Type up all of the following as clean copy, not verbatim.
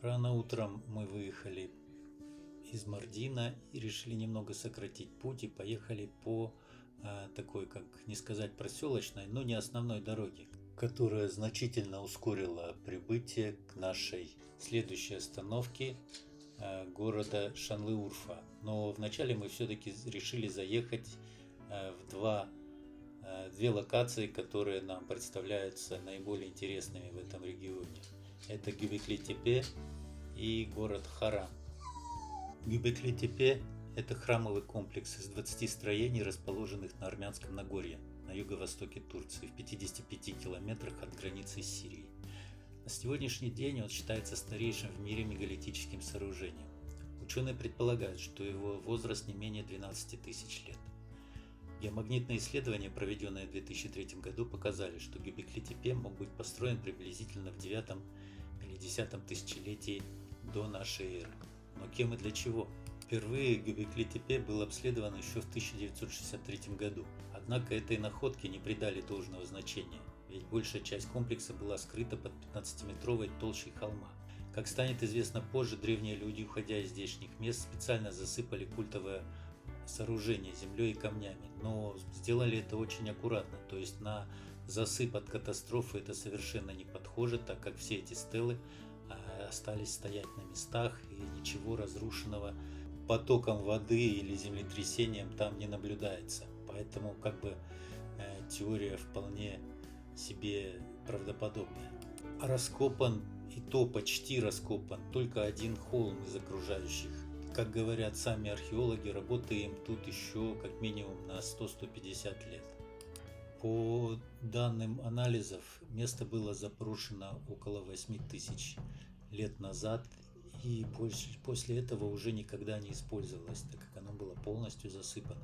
Рано утром мы выехали из Мардина и решили немного сократить путь и поехали по такой, как не сказать проселочной, но не основной дороге, которая значительно ускорила прибытие к нашей следующей остановке города Шанлы-Урфа. Но вначале мы все-таки решили заехать в две локации, которые нам представляются наиболее интересными в этом регионе. Это Гюбекли-Тепе и город Харам. Гюбекли-Тепе – это храмовый комплекс из 20 строений, расположенных на Армянском Нагорье, на юго-востоке Турции, в 55 километрах от границы с Сирией. На сегодняшний день он считается старейшим в мире мегалитическим сооружением. Ученые предполагают, что его возраст не менее 12 тысяч лет. Геомагнитные исследования, проведенные в 2003 году, показали, что Гюбекли-Тепе мог быть построен приблизительно в 9 или 10 тысячелетии до нашей эры. Но кем и для чего? Впервые Гюбекли-Тепе был обследован еще в 1963 году. Однако этой находке не придали должного значения, ведь большая часть комплекса была скрыта под 15-метровой толщей холма. Как станет известно позже, древние люди, уходя из здешних мест, специально засыпали культовое сооружение землей и камнями, но сделали это очень аккуратно, то есть на засып от катастрофы это совершенно не подходит, так как все эти стелы остались стоять на местах и ничего разрушенного потоком воды или землетрясением там не наблюдается. Поэтому теория вполне себе правдоподобная. Раскопан, и то почти раскопан, только один холм из окружающих. Как говорят сами археологи, работаем тут еще как минимум на 100-150 лет. По данным анализов, место было заброшено около 8000 лет назад и после этого уже никогда не использовалось, так как оно было полностью засыпано.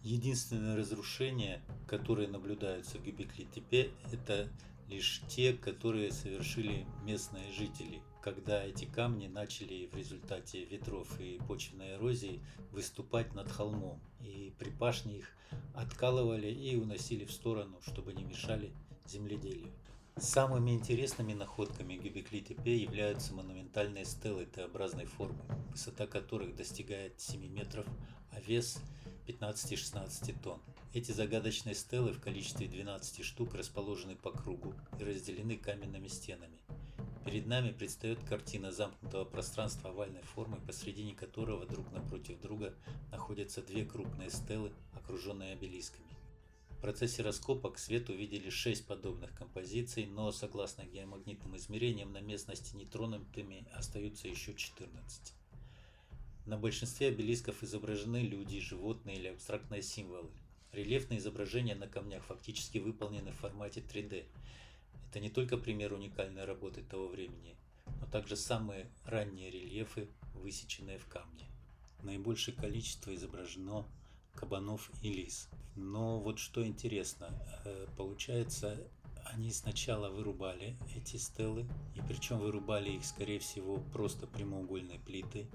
Единственное разрушение, которые наблюдаются в Гюбекли-Тепе, это лишь те, которые совершили местные жители, когда эти камни начали в результате ветров и почвенной эрозии выступать над холмом, и при пашне их откалывали и уносили в сторону, чтобы не мешали земледелию. Самыми интересными находками Гюбекли-Тепе являются монументальные стелы Т-образной формы, высота которых достигает 7 метров, а вес 15-16 тонн. Эти загадочные стелы в количестве 12 штук расположены по кругу и разделены каменными стенами. Перед нами предстает картина замкнутого пространства овальной формы, посредине которого друг напротив друга находятся две крупные стелы, окруженные обелисками. В процессе раскопок свет увидели 6 подобных композиций, но согласно геомагнитным измерениям на местности нетронутыми остаются еще 14. На большинстве обелисков изображены люди, животные или абстрактные символы. Рельефные изображения на камнях фактически выполнены в формате 3D. Это не только пример уникальной работы того времени, но также самые ранние рельефы, высеченные в камне. Наибольшее количество изображено кабанов и лис. Но вот что интересно, получается, они сначала вырубали эти стелы, и причем вырубали их, скорее всего, просто прямоугольной плитой,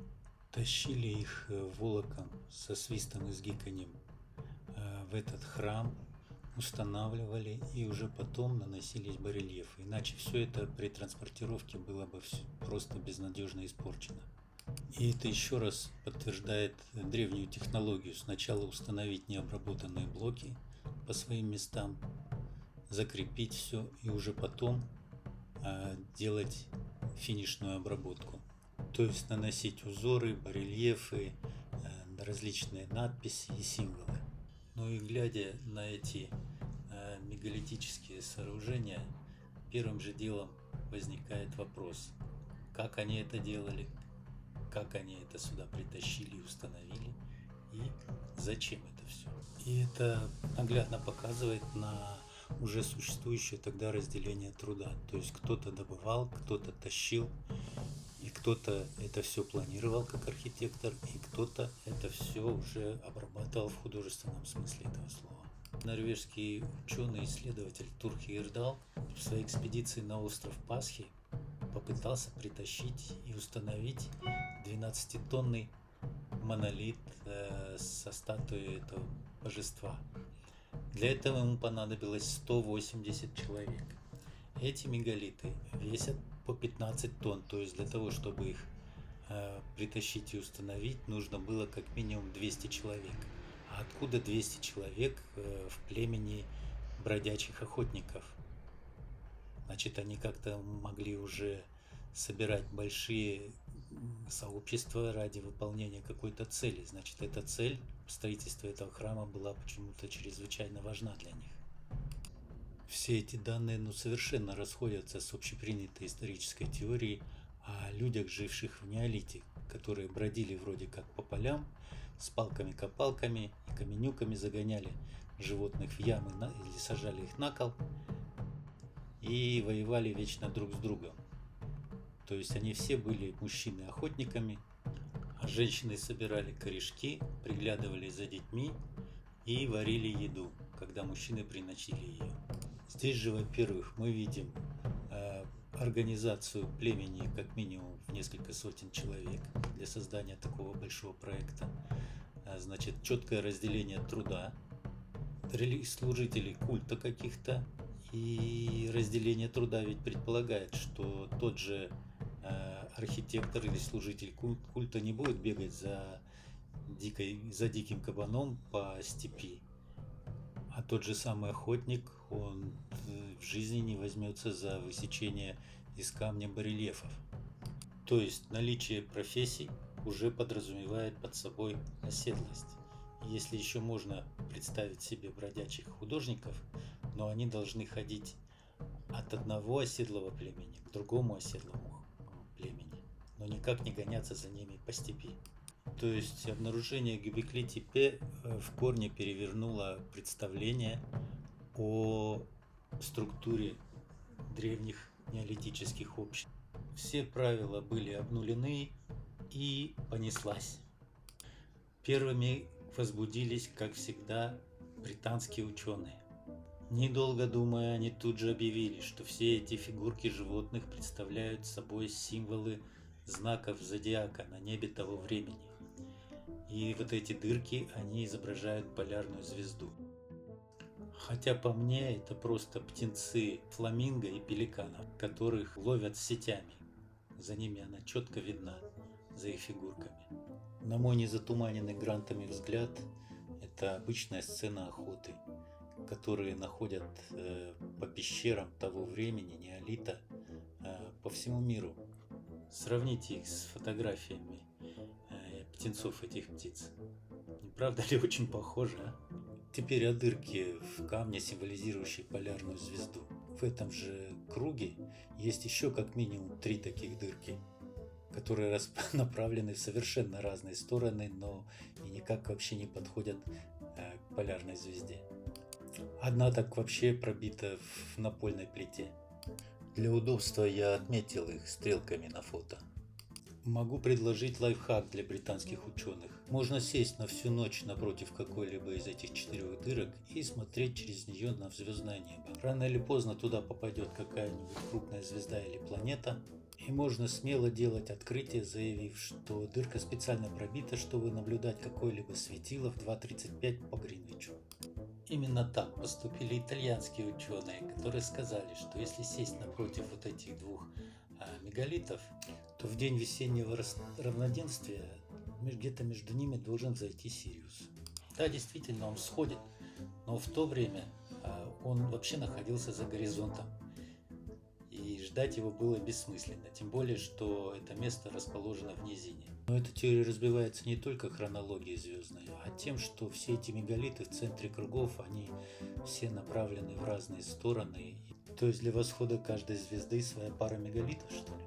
тащили их волоком со свистом и с гиканьем в этот храм, устанавливали и уже потом наносились барельефы. Иначе все это при транспортировке было бы просто безнадежно испорчено. И это еще раз подтверждает древнюю технологию. Сначала установить необработанные блоки по своим местам, закрепить все и уже потом делать финишную обработку. То есть наносить узоры, барельефы, различные надписи и символы. Ну и глядя на эти мегалитические сооружения, первым же делом возникает вопрос, как они это делали, как они это сюда притащили и установили, и зачем это все. И это наглядно показывает на уже существующее тогда разделение труда. То есть кто-то добывал, кто-то тащил, и Кто-то это все планировал как архитектор, и кто-то это все уже обрабатывал в художественном смысле этого слова. Норвежский ученый-исследователь Турхи Ирдал в своей экспедиции на остров Пасхи попытался притащить и установить 12-тонный монолит со статуей этого божества. Для этого ему понадобилось 180 человек. Эти мегалиты весят по 15 тонн, то есть для того, чтобы их притащить и установить, нужно было как минимум 200 человек. А откуда 200 человек в племени бродячих охотников? Значит, они как-то могли уже собирать большие сообщества ради выполнения какой-то цели. Значит, эта цель, строительство этого храма, была почему-то чрезвычайно важна для них. Все эти данные совершенно расходятся с общепринятой исторической теорией о людях, живших в неолите, которые бродили вроде как по полям, с палками-копалками и каменюками загоняли животных в ямы или сажали их на кол и воевали вечно друг с другом. То есть они все были мужчины-охотниками, а женщины собирали корешки, приглядывали за детьми и варили еду, когда мужчины приносили ее. Здесь же, во-первых, мы видим организацию племени как минимум в несколько сотен человек для создания такого большого проекта. Значит, четкое разделение труда, служителей культа каких-то, и разделение труда ведь предполагает, что тот же архитектор или служитель культа не будет бегать за диким кабаном по степи, а тот же самый охотник, он в жизни не возьмется за высечение из камня барельефов. То есть наличие профессий уже подразумевает под собой оседлость. Если еще можно представить себе бродячих художников, но они должны ходить от одного оседлого племени к другому оседлому племени, но никак не гоняться за ними по степи. То есть обнаружение Göbekli Tepe в корне перевернуло представление о структуре древних неолитических обществ. Все правила были обнулены и понеслась. Первыми возбудились, как всегда, британские ученые. Недолго думая, они тут же объявили, что все эти фигурки животных представляют собой символы знаков зодиака на небе того времени. И вот эти дырки, они изображают полярную звезду. Хотя по мне это просто птенцы фламинго и пеликанов, которых ловят сетями. За ними она четко видна, за их фигурками. На мой незатуманенный грантами взгляд, это обычная сцена охоты, которые находят по пещерам того времени, неолита, по всему миру. Сравните их с фотографиями птенцов этих птиц. Не правда ли очень похоже, а? Теперь о дырке в камне, символизирующей полярную звезду. В этом же круге есть еще как минимум 3 таких дырки, которые направлены в совершенно разные стороны, но и никак вообще не подходят к полярной звезде. Одна так вообще пробита в напольной плите. Для удобства я отметил их стрелками на фото. Могу предложить лайфхак для британских ученых. Можно сесть на всю ночь напротив какой-либо из этих 4 дырок и смотреть через нее на звездное небо. Рано или поздно туда попадет какая-нибудь крупная звезда или планета, и можно смело делать открытие, заявив, что дырка специально пробита, чтобы наблюдать какое-либо светило в 2:35 по Гринвичу. Именно так поступили итальянские ученые, которые сказали, что если сесть напротив вот этих 2 мегалитов, то в день весеннего равноденствия где-то между ними должен взойти Сириус. Да, действительно, он всходит, но в то время он вообще находился за горизонтом, и ждать его было бессмысленно, тем более, что это место расположено в низине. Но эта теория разбивается не только хронологией звездной, а тем, что все эти мегалиты в центре кругов, они все направлены в разные стороны. То есть для восхода каждой звезды своя пара мегалитов, что ли?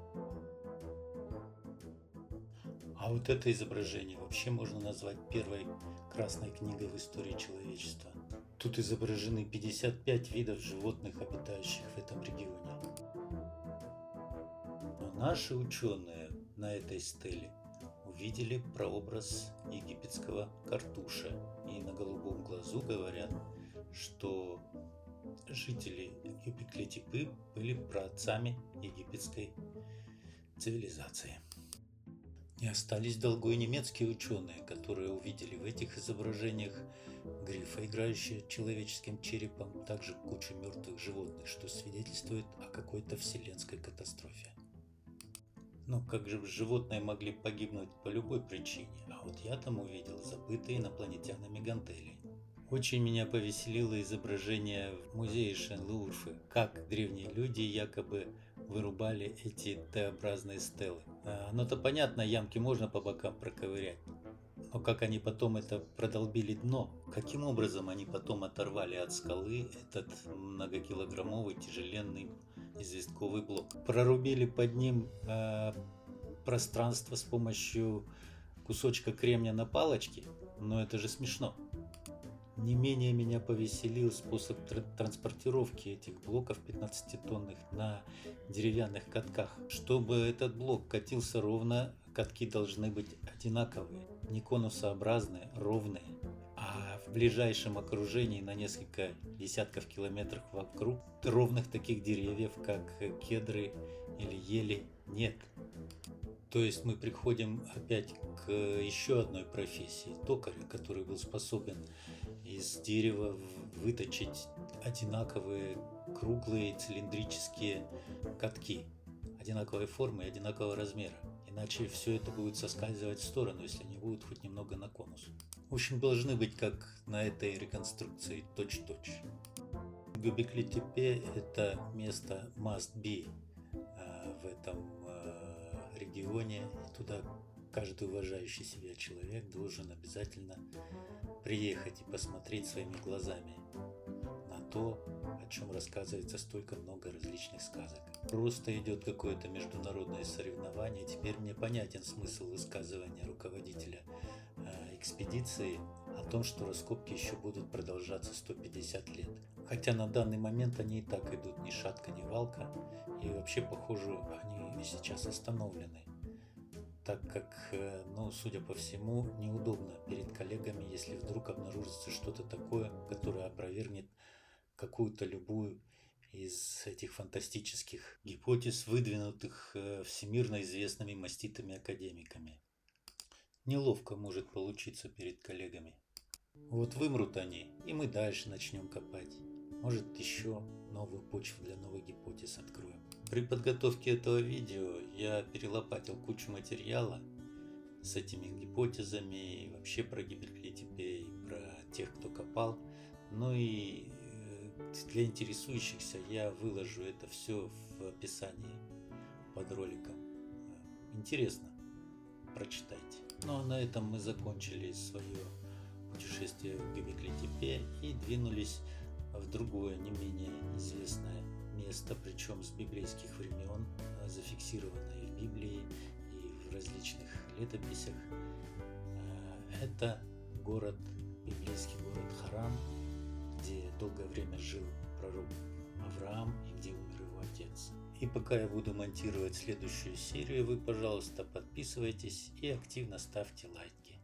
А вот это изображение вообще можно назвать первой красной книгой в истории человечества. Тут изображены 55 видов животных, обитающих в этом регионе. Но наши ученые на этой стеле увидели прообраз египетского Картуша. И на голубом глазу говорят, что жители Göbekli-Tepe были праотцами египетской цивилизации. И остались в долгу и немецкие ученые, которые увидели в этих изображениях грифа, играющие человеческим черепом, также кучу мертвых животных, что свидетельствует о какой-то вселенской катастрофе. Но как же животные могли погибнуть по любой причине, а вот я там увидел забытые инопланетянами гантели. Очень меня повеселило изображение в музее Шен-Лурфы, как древние люди якобы вырубали эти Т-образные стелы. Оно-то понятно, ямки можно по бокам проковырять, но как они потом это продолбили дно, каким образом они потом оторвали от скалы этот многокилограммовый тяжеленный известковый блок. Прорубили под ним пространство с помощью кусочка кремня на палочке, но это же смешно. Не менее меня повеселил способ транспортировки этих блоков 15-тонных на деревянных катках. Чтобы этот блок катился ровно, катки должны быть одинаковые, не конусообразные, ровные. А в ближайшем окружении на несколько десятков километров вокруг ровных таких деревьев, как кедры или ели, нет. То есть мы приходим опять к еще одной профессии токаря, который был способен из дерева выточить одинаковые круглые цилиндрические катки одинаковой формы и одинакового размера. Иначе все это будет соскальзывать в сторону, если не будет хоть немного на конус. В общем, должны быть как на этой реконструкции точь-точь. Göbekli-Tepe – это место must be в этом регионе. Туда каждый уважающий себя человек должен обязательно приехать и посмотреть своими глазами на то, о чем рассказывается столько много различных сказок. Просто идет какое-то международное соревнование. Теперь мне понятен смысл высказывания руководителя экспедиции о том, что раскопки еще будут продолжаться 150 лет. Хотя на данный момент они и так идут ни шатка, ни валка. И вообще, похоже, они сейчас остановлены. Так как, судя по всему, неудобно перед коллегами, если вдруг обнаружится что-то такое, которое опровергнет какую-то любую из этих фантастических гипотез, выдвинутых всемирно известными маститыми академиками. Неловко может получиться перед коллегами. Вот вымрут они, и мы дальше начнем копать. Может, еще новую почву для новых гипотез откроем. При подготовке этого видео я перелопатил кучу материала с этими гипотезами, и вообще про Göbekli-Tepe, и про тех, кто копал. Ну и для интересующихся я выложу это все в описании под роликом. Интересно, прочитайте. Ну а на этом мы закончили свое путешествие в Göbekli-Tepe и двинулись в другое, не менее известное место, причем с библейских времен, зафиксированное в Библии и в различных летописях. Это библейский город Харан, где долгое время жил пророк Авраам и где умер его отец. И пока я буду монтировать следующую серию, вы, пожалуйста, подписывайтесь и активно ставьте лайки.